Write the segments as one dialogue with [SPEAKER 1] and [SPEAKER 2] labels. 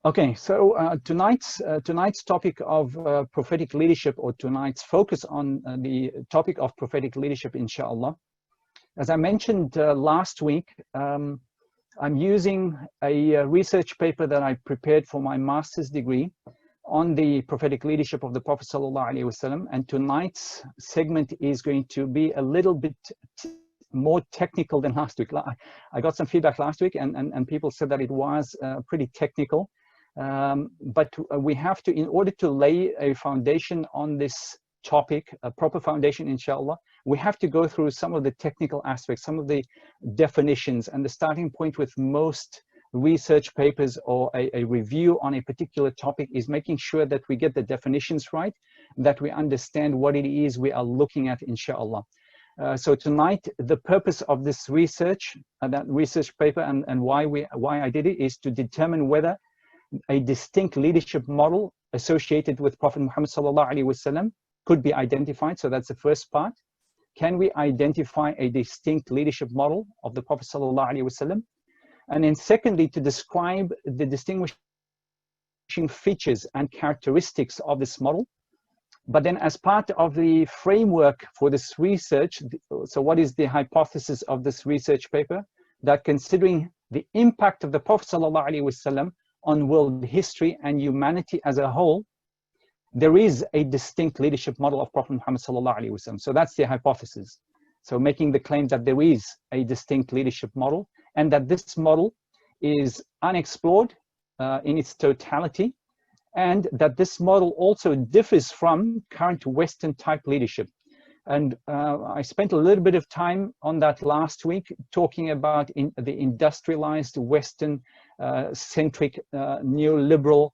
[SPEAKER 1] Okay, so tonight's topic of prophetic leadership, or tonight's focus on the topic of prophetic leadership, inshallah. As I mentioned last week, I'm using a research paper that I prepared for my master's degree on the prophetic leadership of the Prophet ﷺ, and tonight's segment is going to be a little bit more technical than last week. I got some feedback last week, and people said that it was pretty technical. But we have to, in order to lay a foundation on this topic, a proper foundation, inshallah, we have to go through some of the technical aspects, some of the definitions, and the starting point with most research papers or a review on a particular topic is making sure that we get the definitions right, that we understand what it is we are looking at, inshallah. So tonight, the purpose of this research, that research paper, and why I did it, is to determine whether a distinct leadership model associated with Prophet Muhammad ﷺ could be identified. So that's the first part. Can we identify a distinct leadership model of the Prophet ﷺ? And then secondly, to describe the distinguishing features and characteristics of this model. But then as part of the framework for this research, so what is the hypothesis of this research paper? That considering the impact of the Prophet ﷺ on world history and humanity as a whole, there is a distinct leadership model of Prophet Muhammad ﷺ. So that's the hypothesis. So making the claim that there is a distinct leadership model, and that this model is unexplored in its totality, and that this model also differs from current Western type leadership. And I spent a little bit of time on that last week, talking about the industrialized Western centric neoliberal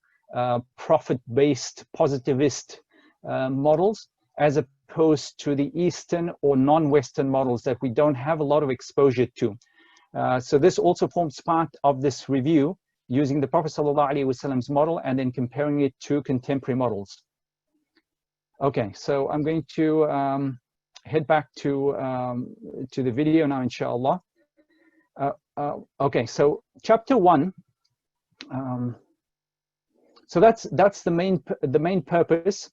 [SPEAKER 1] profit-based positivist models, as opposed to the Eastern or non-Western models that we don't have a lot of exposure to. So this also forms part of this review, using the Prophet ﷺ's model and then comparing it to contemporary models. Okay, so I'm going to head back to the video now, inshallah. Okay, so chapter 1. So that's the main purpose.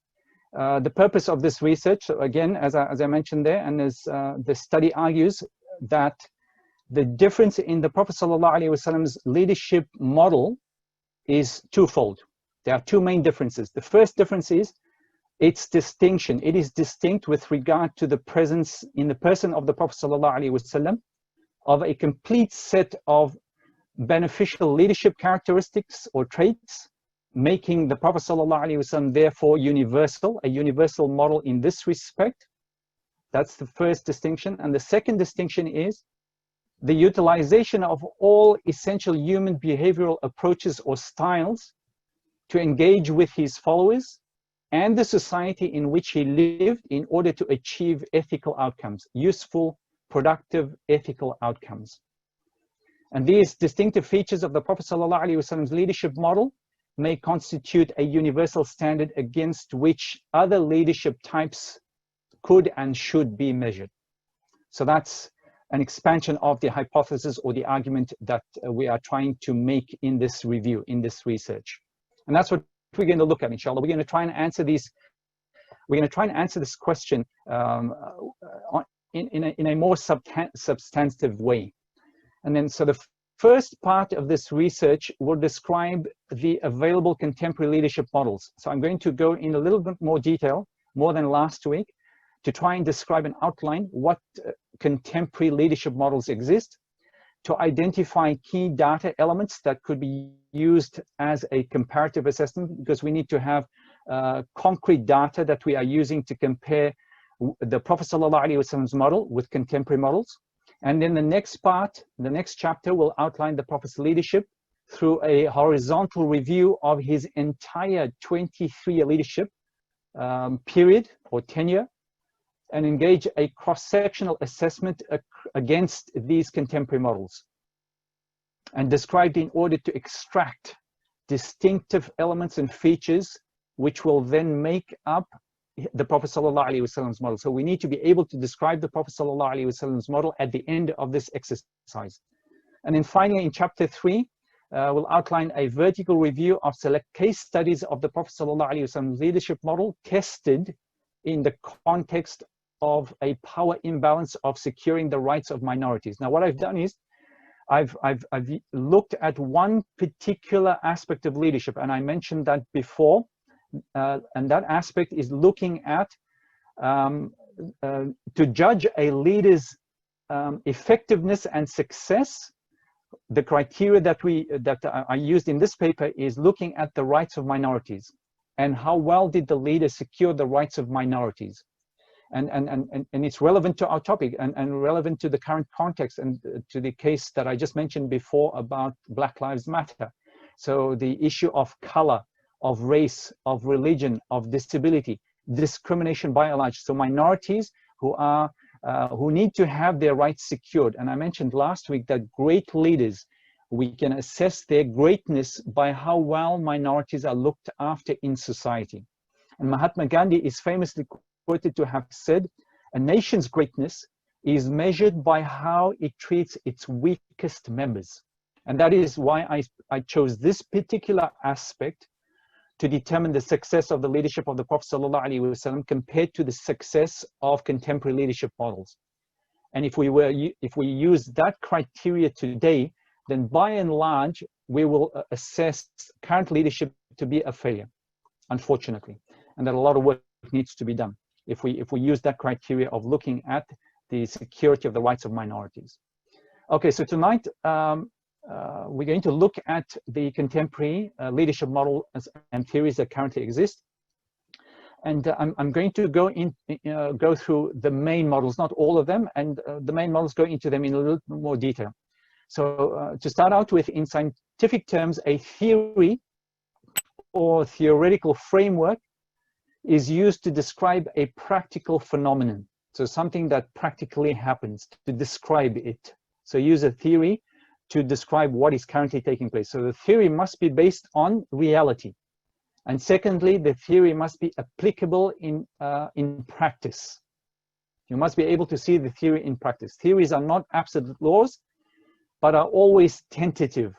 [SPEAKER 1] The purpose of this research, so again, as I mentioned there, and as the study argues, that the difference in the Prophet ﷺ's leadership model is twofold. There are two main differences. The first difference is its distinction. It is distinct with regard to the presence in the person of the Prophet ﷺ of a complete set of beneficial leadership characteristics or traits, making the Prophet ﷺ therefore universal, a universal model in this respect. That's the first distinction. And the second distinction is the utilization of all essential human behavioral approaches or styles to engage with his followers and the society in which he lived in order to achieve ethical outcomes, useful, productive, ethical outcomes. And these distinctive features of the Prophet ﷺ's leadership model may constitute a universal standard against which other leadership types could and should be measured. So that's an expansion of the hypothesis or the argument that we are trying to make in this review, in this research. And that's what we're going to look at, inshallah. We're going to try and answer these. We're going to try and answer this question in a more substantive way. And then, so the first part of this research will describe the available contemporary leadership models. So I'm going to go in a little bit more detail, more than last week, to try and describe and outline what contemporary leadership models exist, to identify key data elements that could be used as a comparative assessment, because we need to have concrete data that we are using to compare the Prophet ﷺ's model with contemporary models. And then the next part, the next chapter, will outline the Prophet's leadership through a horizontal review of his entire 23-year leadership period or tenure, and engage a cross-sectional assessment against these contemporary models, and described in order to extract distinctive elements and features which will then make up the Prophet ﷺ's model. So we need to be able to describe the Prophet ﷺ's model at the end of this exercise. And then finally, in chapter 3, will outline a vertical review of select case studies of the Prophet ﷺ leadership model tested in the context of a power imbalance of securing the rights of minorities. Now, what I've done is I've looked at one particular aspect of leadership, and I mentioned that before, and that aspect is looking at to judge a leader's effectiveness and success. The criteria that I used in this paper is looking at the rights of minorities and how well did the leader secure the rights of minorities. And it's relevant to our topic and relevant to the current context and to the case that I just mentioned before about Black Lives Matter. So the issue of color, of race, of religion, of disability, discrimination by and large. So minorities who need to have their rights secured. And I mentioned last week that great leaders, we can assess their greatness by how well minorities are looked after in society. And Mahatma Gandhi is famously quoted to have said, a nation's greatness is measured by how it treats its weakest members. And that is why I chose this particular aspect to determine the success of the leadership of the Prophet ﷺ compared to the success of contemporary leadership models. And if we use that criteria today, then by and large, we will assess current leadership to be a failure, unfortunately, and that a lot of work needs to be done if we use that criteria of looking at the security of the rights of minorities. Okay, so tonight, we're going to look at the contemporary leadership model and theories that currently exist. And I'm going to go through the main models, not all of them, and the main models, go into them in a little more detail. So to start out with, in scientific terms, a theory or theoretical framework is used to describe a practical phenomenon. So something that practically happens, to describe it. So use a theory to describe what is currently taking place. So the theory must be based on reality. And secondly, the theory must be applicable in practice. You must be able to see the theory in practice. Theories are not absolute laws, but are always tentative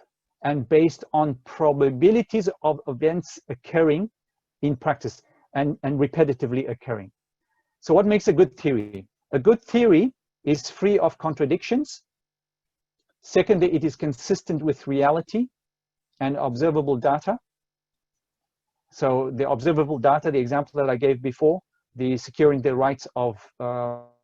[SPEAKER 1] and based on probabilities of events occurring in practice and repetitively occurring. So what makes a good theory? A good theory is free of contradictions. Secondly, it is consistent with reality and observable data. So the observable data, the example that I gave before, the securing the rights of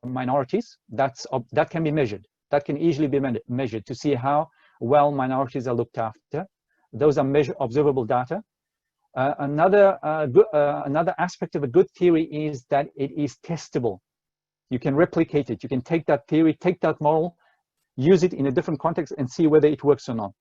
[SPEAKER 1] minorities, that can be measured. That can easily be measured to see how well minorities are looked after. Those are observable data. Another aspect of a good theory is that it is testable. You can replicate it. You can take that theory, take that model, use it in a different context and see whether it works or not.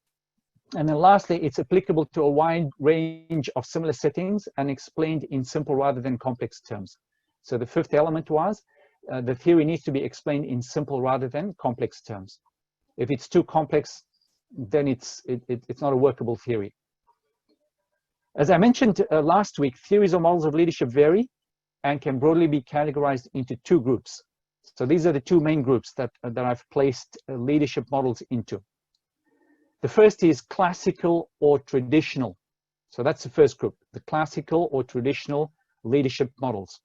[SPEAKER 1] And then lastly, it's applicable to a wide range of similar settings and explained in simple rather than complex terms. So the fifth element was the theory needs to be explained in simple rather than complex terms. If it's too complex, then it's not a workable theory. As I mentioned last week, theories or models of leadership vary and can broadly be categorized into two groups. So these are the two main groups that I've placed leadership models into. The first is classical or traditional. So that's the first group, the classical or traditional leadership models.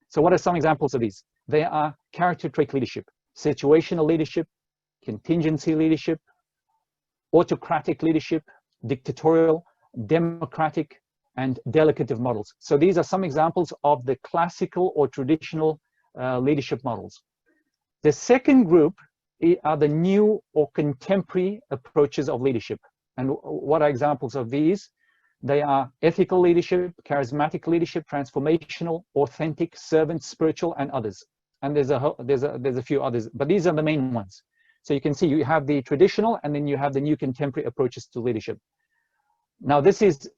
[SPEAKER 1] So what are some examples of these? They are character trait leadership, situational leadership, contingency leadership, autocratic leadership, dictatorial, democratic, and delegative models. So these are some examples of the classical or traditional leadership models. The second group are the new or contemporary approaches of leadership. And what are examples of these? They are ethical leadership, charismatic leadership, transformational, authentic, servant, spiritual, and others. And there's a few others, but these are the main ones. So you can see you have the traditional and then you have the new contemporary approaches to leadership. Now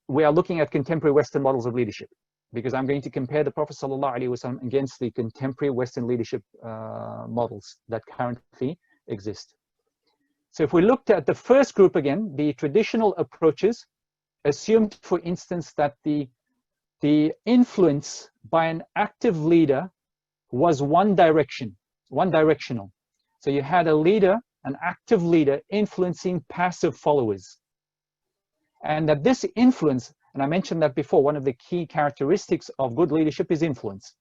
[SPEAKER 1] we are looking at contemporary Western models of leadership because I'm going to compare the Prophet ﷺ against the contemporary Western leadership models that currently exist. So if we looked at the first group again, the traditional approaches assumed, for instance, that the influence by an active leader was one directional. So you had a leader an active leader influencing passive followers. And that this influence, and I mentioned that before, one of the key characteristics of good leadership is influence.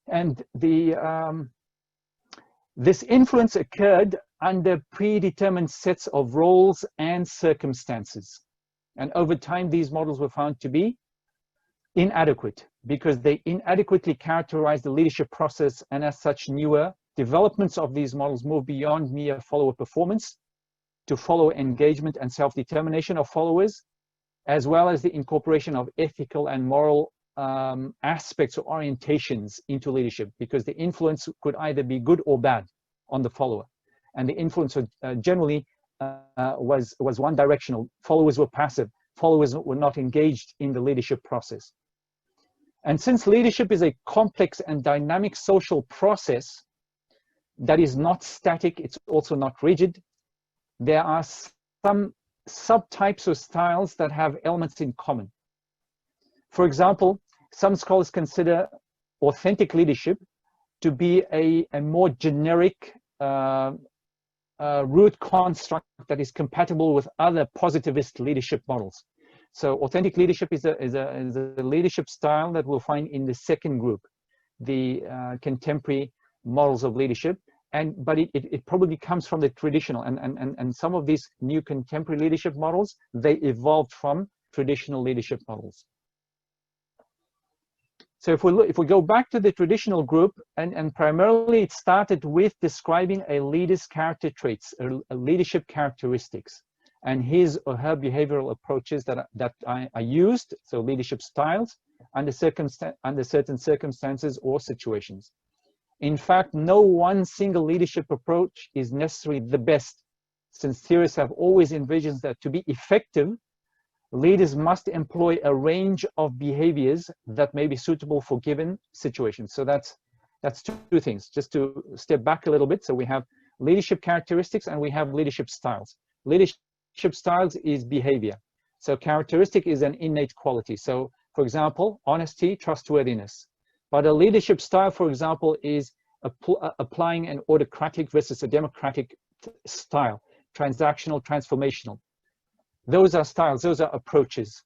[SPEAKER 1] And this influence occurred under predetermined sets of roles and circumstances. And over time, these models were found to be inadequate because they inadequately characterize the leadership process, and as such, newer developments of these models move beyond mere follower performance to follower engagement and self-determination of followers, as well as the incorporation of ethical and moral aspects or orientations into leadership, because the influence could either be good or bad on the follower. And the influence generally was one directional. Followers were passive. Followers were not engaged in the leadership process. And since leadership is a complex and dynamic social process that is not static, it's also not rigid, there are some subtypes or styles that have elements in common. For example, some scholars consider authentic leadership to be a more generic root construct that is compatible with other positivist leadership models. So authentic leadership is a leadership style that we'll find in the second group, the contemporary models of leadership. But it probably comes from the traditional, and some of these new contemporary leadership models, they evolved from traditional leadership models. So if we go back to the traditional group, and primarily it started with describing a leader's character traits, a leadership characteristics, and his or her behavioral approaches that are used, so leadership styles, under certain circumstances or situations. In fact, no one single leadership approach is necessarily the best, since theorists have always envisioned that to be effective, leaders must employ a range of behaviors that may be suitable for given situations. So that's two things. Just to step back a little bit, so we have leadership characteristics and we have leadership styles. Leadership styles is behavior. So characteristic is an innate quality. So for example, honesty, trustworthiness. But a leadership style, for example, is applying an autocratic versus a democratic style, transactional, transformational. Those are styles, those are approaches.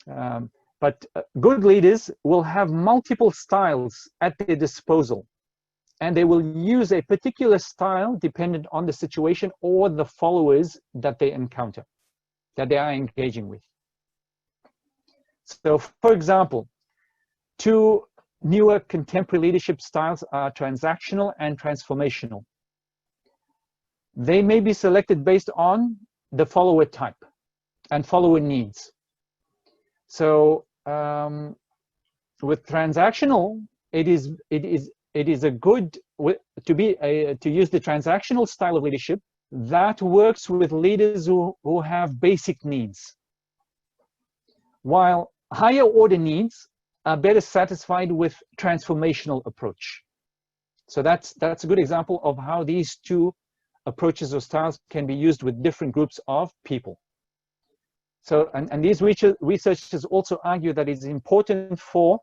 [SPEAKER 1] But good leaders will have multiple styles at their disposal, and they will use a particular style dependent on the situation or the followers that they encounter, that they are engaging with. So, for example, two newer contemporary leadership styles are transactional and transformational. They may be selected based on the follower type and follower needs. So with transactional, it is a good to use the transactional style of leadership that works with leaders who have basic needs, while higher order needs are better satisfied with transformational approach. So that's a good example of how these two approaches or styles can be used with different groups of people. So, and these researchers also argue that it's important for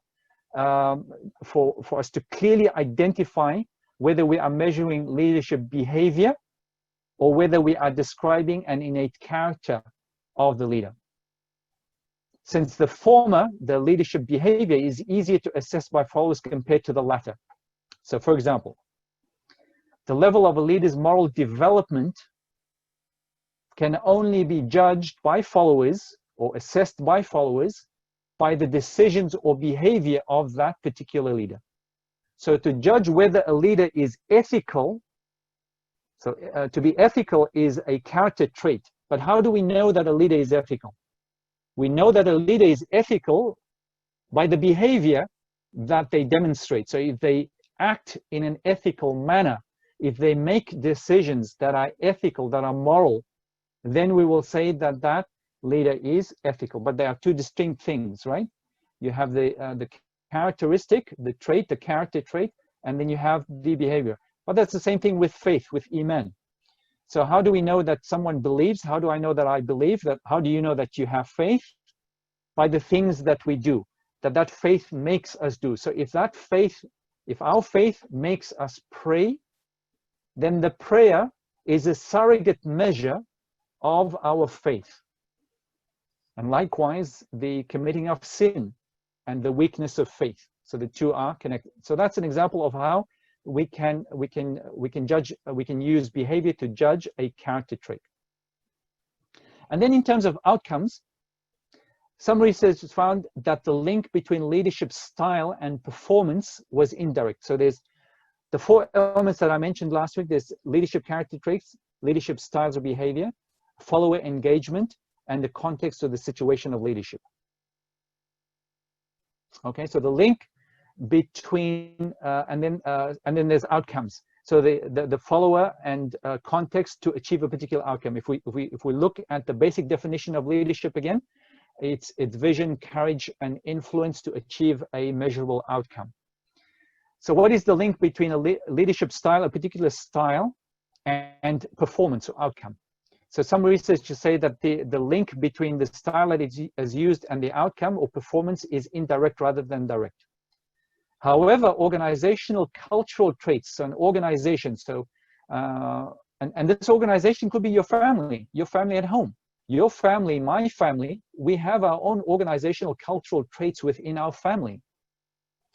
[SPEAKER 1] us to clearly identify whether we are measuring leadership behavior or whether we are describing an innate character of the leader. Since the former, the leadership behavior, is easier to assess by followers compared to the latter. So for example, the level of a leader's moral development can only be judged by followers or assessed by followers by the decisions or behavior of that particular leader. So to judge whether a leader is ethical, so to be ethical is a character trait, but how do we know that a leader is ethical? We know that a leader is ethical by the behavior that they demonstrate. So if they act in an ethical manner, if they make decisions that are ethical, that are moral, then we will say that that leader is ethical. But there are two distinct things, right? You have the characteristic, the trait, the character trait, and then you have the behavior. But that's the same thing with faith, with Iman. So how do we know that someone believes? How do I know that I believe? How do you know that you have faith? By the things that we do, that faith makes us do. So if our faith makes us pray, then the prayer is a surrogate measure of our faith. And likewise, the committing of sin and the weakness of faith. So the two are connected. So that's an example of how we can use behavior to judge a character trait. And then in terms of outcomes, some research has found that the link between leadership style and performance was indirect. So there's the four elements that I mentioned last week. There's leadership character traits, leadership styles of behavior, follower engagement, and the context of the situation of leadership. Okay, so the link between and then there's outcomes. So the follower and context to achieve a particular outcome. If we look at the basic definition of leadership again, it's vision, courage, and influence to achieve a measurable outcome. So what is the link between a leadership style, a particular style, and performance or outcome? So some researchers say that the link between the style that is used and the outcome or performance is indirect rather than direct. However, organizational cultural traits, so an organization, and this organization could be your family at home. Your family, my family, we have our own organizational cultural traits within our family,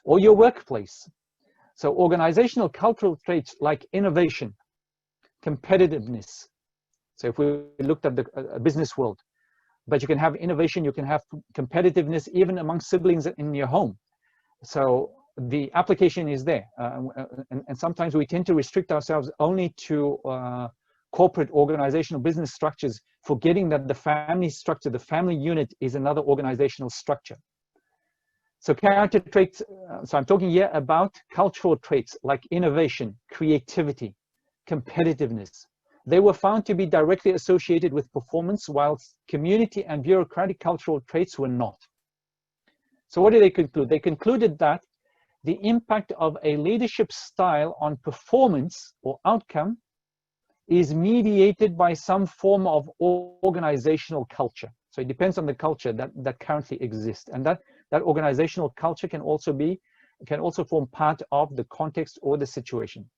[SPEAKER 1] or your workplace. So organizational cultural traits like innovation, competitiveness. So if we looked at the business world, but you can have innovation, you can have competitiveness even among siblings in your home. So the application is there. And sometimes we tend to restrict ourselves only to corporate organizational business structures, forgetting that the family structure, the family unit is another organizational structure. So character traits, so I'm talking here about cultural traits like innovation, creativity, competitiveness. They were found to be directly associated with performance, whilst community and bureaucratic cultural traits were not. So what did they conclude? They concluded that the impact of a leadership style on performance or outcome is mediated by some form of organizational culture. So it depends on the culture that currently exists, and that organizational culture can also form part of the context or the situation.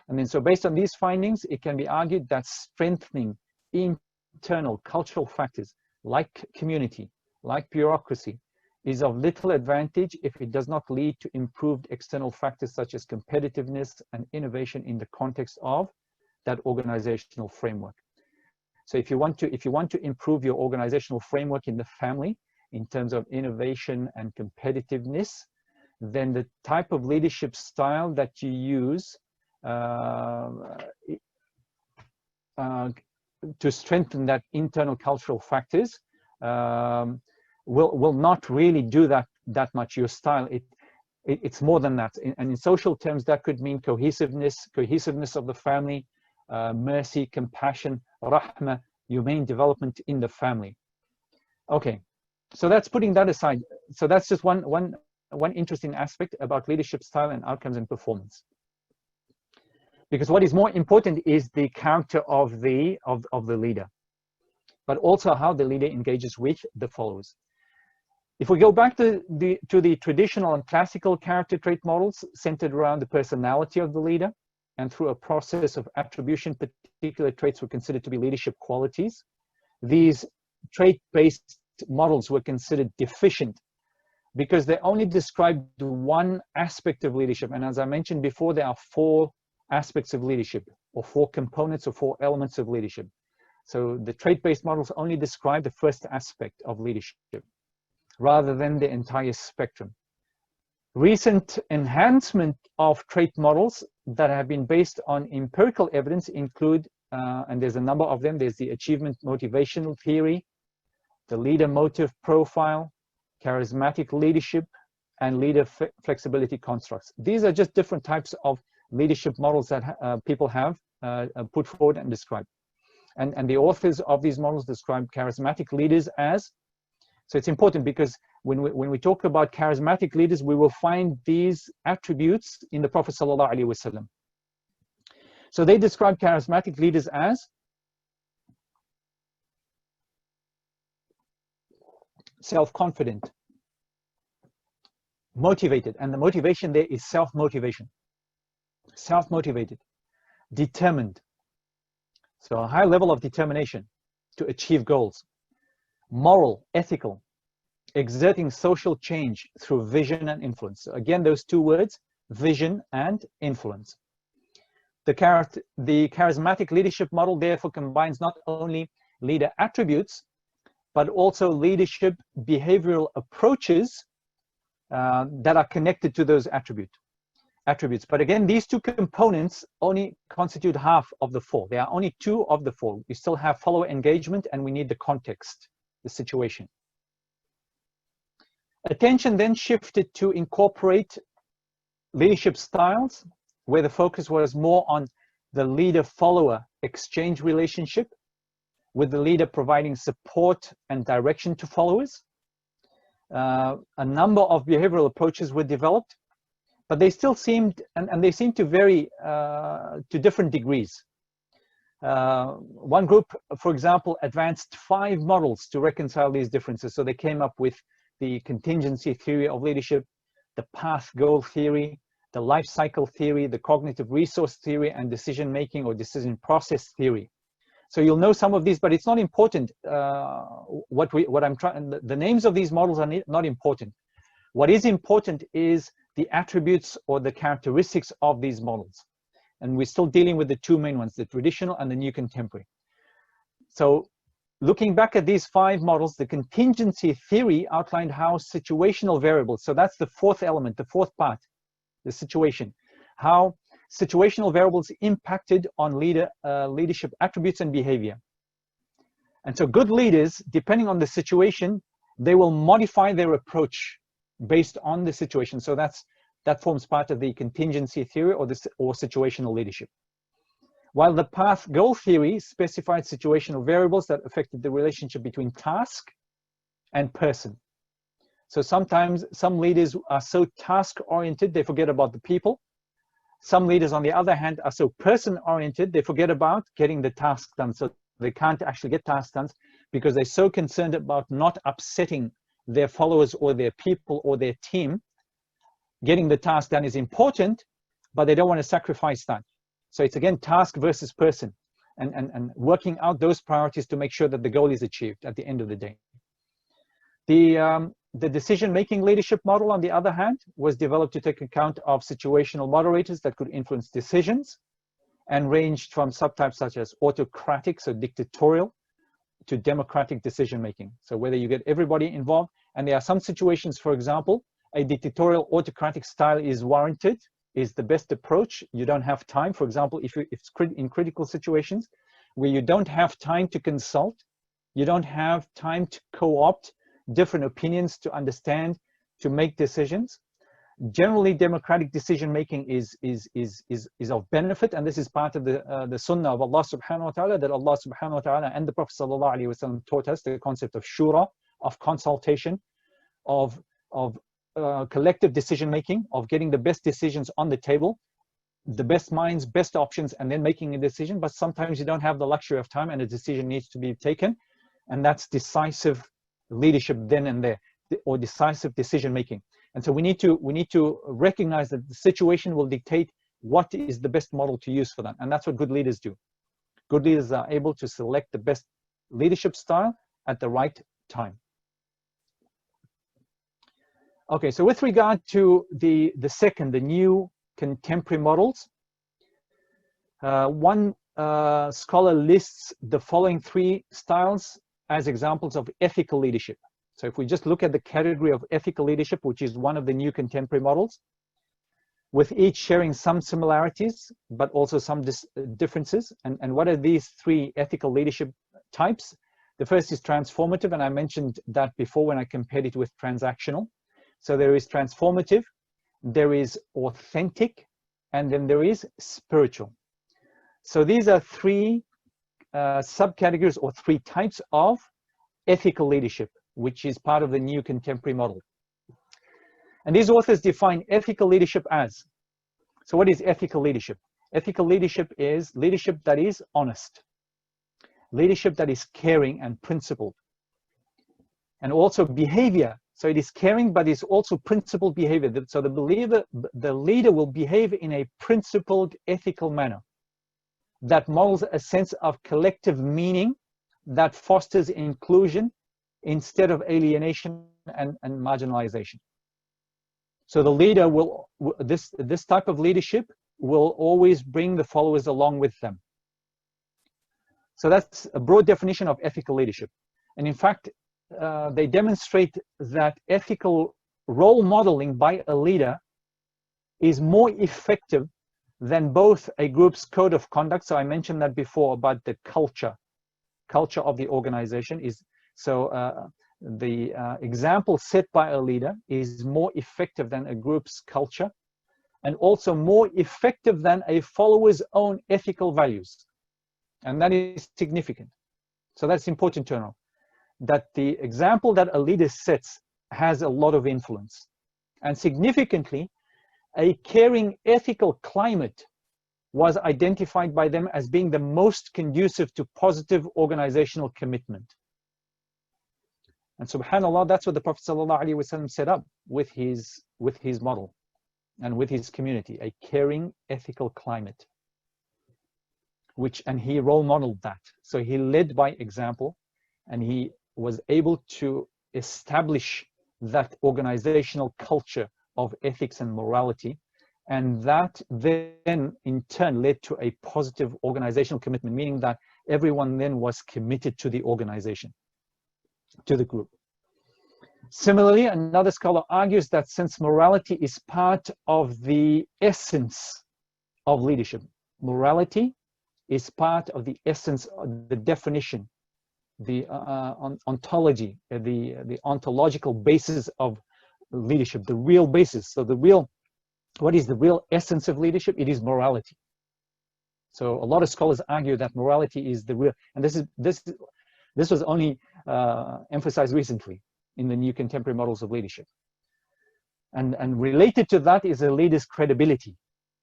[SPEAKER 1] And then so based on these findings, it can be argued that strengthening internal cultural factors like community, like bureaucracy, is of little advantage if it does not lead to improved external factors such as competitiveness and innovation in the context of that organizational framework. So if you want to improve your organizational framework in the family in terms of innovation and competitiveness, then the type of leadership style that you use to strengthen that internal cultural factors will not really do that much. Your style, it's more than that. And in social terms, that could mean cohesiveness of the family, mercy, compassion, rahmah, humane development in the family. Okay, so that's putting that aside. So that's just one interesting aspect about leadership style and outcomes and performance. Because what is more important is the character of the leader, but also how the leader engages with the followers. If we go back to the traditional and classical character trait models centered around the personality of the leader, and through a process of attribution, particular traits were considered to be leadership qualities. These trait-based models were considered deficient because they only described one aspect of leadership. And as I mentioned before, there are four aspects of leadership, or four components or four elements of leadership. So the trait-based models only describe the first aspect of leadership rather than the entire spectrum. Recent enhancement of trait models that have been based on empirical evidence include, and there's a number of them, there's the achievement motivational theory, the leader motive profile, charismatic leadership, and leader flexibility constructs. These are just different types of leadership models that people have put forward and described. And the authors of these models describe charismatic leaders as, so it's important because when we talk about charismatic leaders, we will find these attributes in the Prophet ﷺ. So they describe charismatic leaders as self-confident, motivated, and the motivation there is self-motivation, self-motivated, determined, So a high level of determination to achieve goals. Moral, ethical, exerting social change through vision and influence. So again, those two words, vision and influence. The charismatic leadership model therefore combines not only leader attributes, but also leadership behavioral approaches that are connected to those attributes. But again, these two components only constitute half of the four. There are only two of the four. We still have follower engagement, and we need the context, the situation. Attention then shifted to incorporate leadership styles, where the focus was more on the leader-follower exchange relationship, with the leader providing support and direction to followers. A number of behavioral approaches were developed, but they still seemed, and they seemed to vary to different degrees. One group, for example, advanced 5 models to reconcile these differences. So they came up with the contingency theory of leadership, the path goal theory, the life cycle theory, the cognitive resource theory, and decision-making or decision process theory. So you'll know some of these, but it's not important. What I'm trying, the names of these models are not important. What is important is the attributes or the characteristics of these models. And we're still dealing with the two main ones, the traditional and the new contemporary. So looking back at these 5 models, the contingency theory outlined how situational variables, so that's the fourth element, the fourth part, the situation, how situational variables impacted on leadership attributes and behavior. And so good leaders, depending on the situation, they will modify their approach based on the situation. So that forms part of the contingency theory or situational leadership. While the path goal theory specified situational variables that affected the relationship between task and person. So sometimes some leaders are so task-oriented, they forget about the people. Some leaders, on the other hand, are so person-oriented, they forget about getting the task done. So they can't actually get tasks done because they're so concerned about not upsetting their followers or their people or their team. Getting the task done is important, but they don't want to sacrifice that. So it's again task versus person, and working out those priorities to make sure that the goal is achieved at the end of the day. The decision-making leadership model, on the other hand, was developed to take account of situational moderators that could influence decisions and ranged from subtypes such as autocratic, so dictatorial, to democratic decision-making. So whether you get everybody involved, and there are some situations, for example, a dictatorial autocratic style is warranted, is the best approach. You don't have time, for example, if it's in critical situations where you don't have time to consult, you don't have time to co-opt different opinions to understand, to make decisions. Generally, democratic decision-making is of benefit, and this is part of the sunnah of Allah subhanahu wa ta'ala, that Allah subhanahu wa ta'ala and the Prophet sallallahu alaihi wasallam taught us the concept of shura, of consultation, of collective decision-making, of getting the best decisions on the table, the best minds, best options, and then making a decision. But sometimes you don't have the luxury of time and a decision needs to be taken, and that's decisive leadership then and there, or decisive decision-making. And so we need to recognize that the situation will dictate what is the best model to use for that, and that's what good leaders do. Good leaders are able to select the best leadership style at the right time. Okay, so with regard to the new contemporary models, one scholar lists the following 3 styles as examples of ethical leadership. So if we just look at the category of ethical leadership, which is one of the new contemporary models, with each sharing some similarities, but also some differences. And what are these 3 ethical leadership types? The first is transformative, and I mentioned that before when I compared it with transactional. So there is transformative, there is authentic, and then there is spiritual. So these are 3 subcategories or 3 types of ethical leadership, which is part of the new contemporary model. And these authors define ethical leadership as, so what is ethical leadership? Ethical leadership is leadership that is honest, leadership that is caring and principled, and also behavior. So it is caring, but it's also principled behavior. So the leader will behave in a principled, ethical manner. that models a sense of collective meaning that fosters inclusion instead of alienation and marginalization. So the leader will, this type of leadership will always bring the followers along with them. So that's a broad definition of ethical leadership. And in fact, they demonstrate that ethical role modeling by a leader is more effective than both a group's code of conduct. So I mentioned that before about the culture of the organization is, so the example set by a leader is more effective than a group's culture, and also more effective than a follower's own ethical values. And that is significant. So that's important to know, that the example that a leader sets has a lot of influence. And significantly, a caring ethical climate was identified by them as being the most conducive to positive organizational commitment. And subhanAllah, that's what the Prophet ﷺ set up with his model and with his community, a caring ethical climate. And he role modeled that. So he led by example, and he was able to establish that organizational culture of ethics and morality. And that then in turn led to a positive organizational commitment, meaning that everyone then was committed to the organization, to the group. Similarly, another scholar argues that since morality is part of the essence of leadership, morality is part of the essence, the definition, the ontology, the ontological basis of leadership, the real basis. So what is the real essence of leadership? It is morality. So a lot of scholars argue that morality is the real, and this was only emphasized recently in the new contemporary models of leadership. And related to that is a leader's credibility,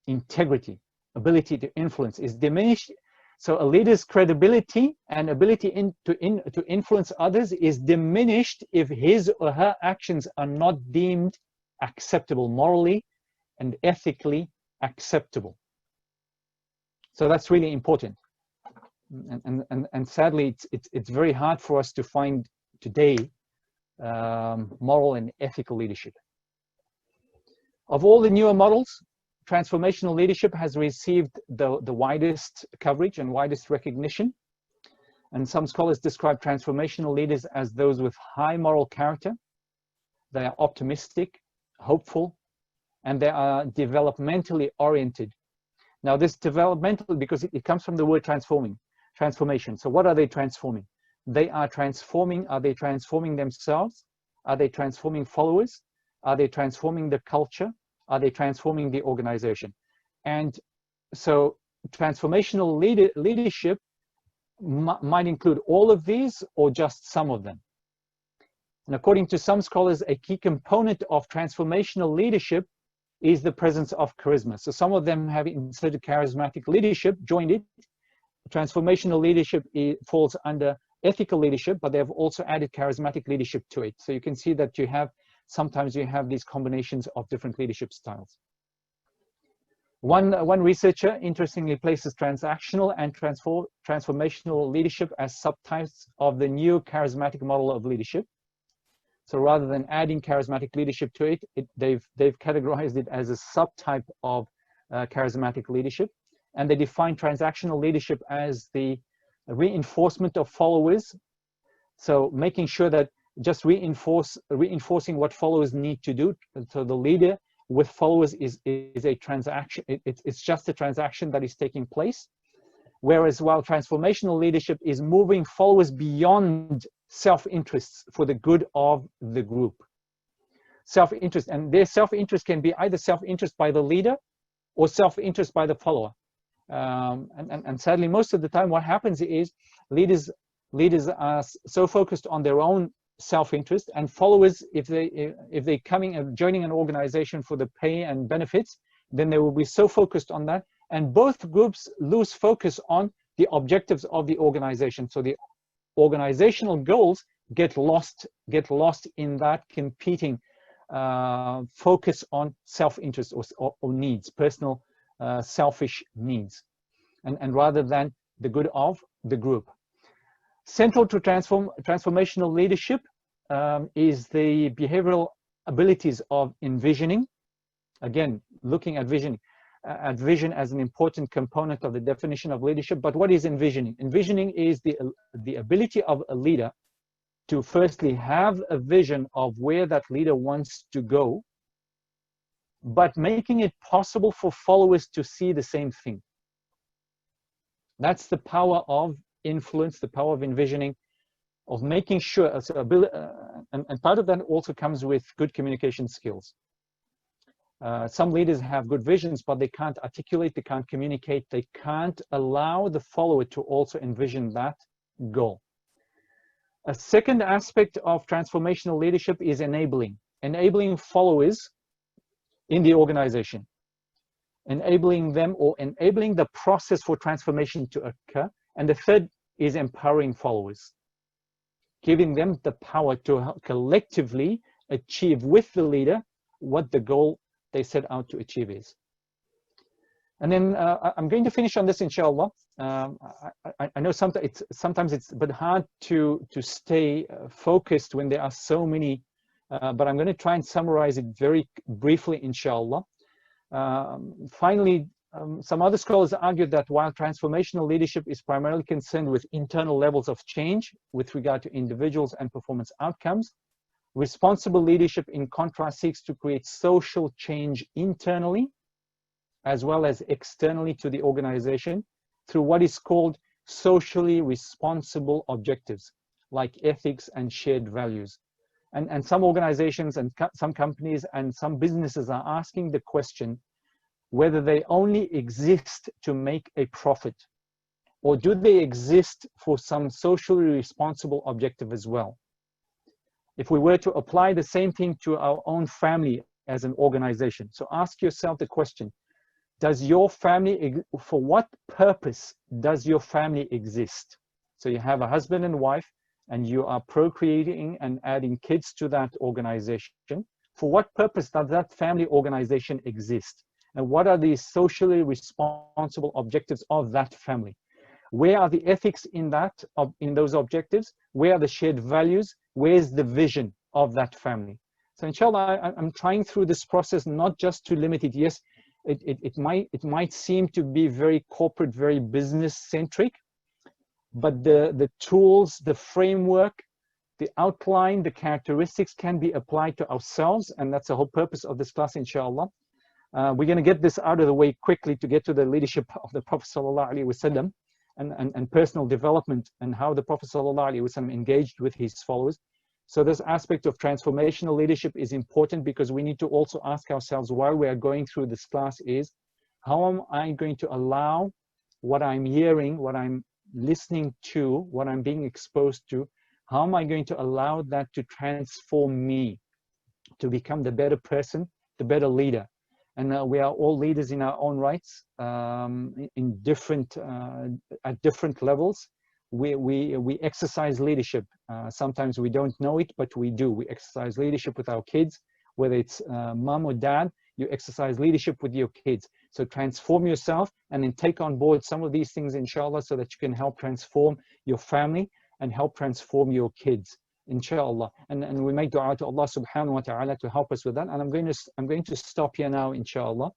[SPEAKER 1] integrity, ability to influence is diminished. So a leader's credibility and ability to influence others is diminished if his or her actions are not deemed acceptable, morally and ethically acceptable. So that's really important. And sadly, it's very hard for us to find today moral and ethical leadership. Of all the newer models, transformational leadership has received the widest coverage and widest recognition. And some scholars describe transformational leaders as those with high moral character. They are optimistic, hopeful, and they are developmentally oriented. Now this developmental, because it comes from the word transformation. So what are they transforming? They are transforming, are they transforming themselves? Are they transforming followers? Are they transforming the culture? Are they transforming the organization? And so transformational leadership might include all of these or just some of them. And according to some scholars, a key component of transformational leadership is the presence of charisma. So some of them have inserted charismatic leadership, joined it. Transformational leadership falls under ethical leadership, but they have also added charismatic leadership to it. So you can see that sometimes you have these combinations of different leadership styles. One researcher interestingly places transactional and transformational leadership as subtypes of the new charismatic model of leadership. So rather than adding charismatic leadership to it, they've categorized it as a subtype of charismatic leadership. And they define transactional leadership as the reinforcement of followers. So making sure that just reinforcing what followers need to do. So the leader with followers is a transaction. It's just a transaction that is taking place. Whereas while transformational leadership is moving followers beyond self-interests for the good of the group. Self-interest, and their self-interest can be either self-interest by the leader or self-interest by the follower. And sadly, most of the time what happens is leaders are so focused on their own self-interest, and followers, if they're coming and joining an organization for the pay and benefits, then they will be so focused on that, and both groups lose focus on the objectives of the organization. So the organizational goals get lost in that competing focus on self-interest or needs, personal selfish needs. and rather than the good of the group. Central to transformational leadership is the behavioral abilities of envisioning. Again, looking at vision as an important component of the definition of leadership. But what is envisioning? Envisioning is the ability of a leader to firstly have a vision of where that leader wants to go, but making it possible for followers to see the same thing. That's the power of influence, the power of envisioning, of making sure, and part of that also comes with good communication skills. Some leaders have good visions, but they can't articulate, they can't communicate, they can't allow the follower to also envision that goal. A second aspect of transformational leadership is enabling followers in the organization, enabling them or enabling the process for transformation to occur. And the third is empowering followers, giving them the power to collectively achieve with the leader what the goal they set out to achieve is. And then I'm going to finish on this, inshallah. I know sometimes it's a bit hard to stay focused when there are so many, but I'm going to try and summarize it very briefly, inshallah. Finally, some other scholars argue that while transformational leadership is primarily concerned with internal levels of change with regard to individuals and performance outcomes, responsible leadership, in contrast, seeks to create social change internally as well as externally to the organization through what is called socially responsible objectives like ethics and shared values. And some organizations and some companies and some businesses are asking the question whether they only exist to make a profit, or do they exist for some socially responsible objective as well. If we were to apply the same thing to our own family as an organization, so ask yourself the question, does your family, for what purpose does your family exist? So you have a husband and wife, and you are procreating and adding kids to that organization. For what purpose does that family organization exist? And what are the socially responsible objectives of that family? Where are the ethics in those objectives? Where are the shared values? Where's the vision of that family? So inshallah, I'm trying through this process not just to limit it. Yes, it might seem to be very corporate, very business centric, but the tools, the framework, the outline, the characteristics can be applied to ourselves, and that's the whole purpose of this class, inshallah. We're going to get this out of the way quickly to get to the leadership of the Prophet ﷺ and personal development and how the Prophet ﷺ engaged with his followers. So this aspect of transformational leadership is important because we need to also ask ourselves while we are going through this class is, how am I going to allow what I'm hearing, what I'm listening to, what I'm being exposed to, how am I going to allow that to transform me to become the better person, the better leader? And we are all leaders in our own rights, in different at different levels. We exercise leadership. Sometimes we don't know it, but we do. We exercise leadership with our kids, whether it's mom or dad. You exercise leadership with your kids. So transform yourself and then take on board some of these things, inshallah, so that you can help transform your family and help transform your kids, inshallah. And we make dua to Allah subhanahu wa ta'ala to help us with that. And I'm going to stop here now, inshallah.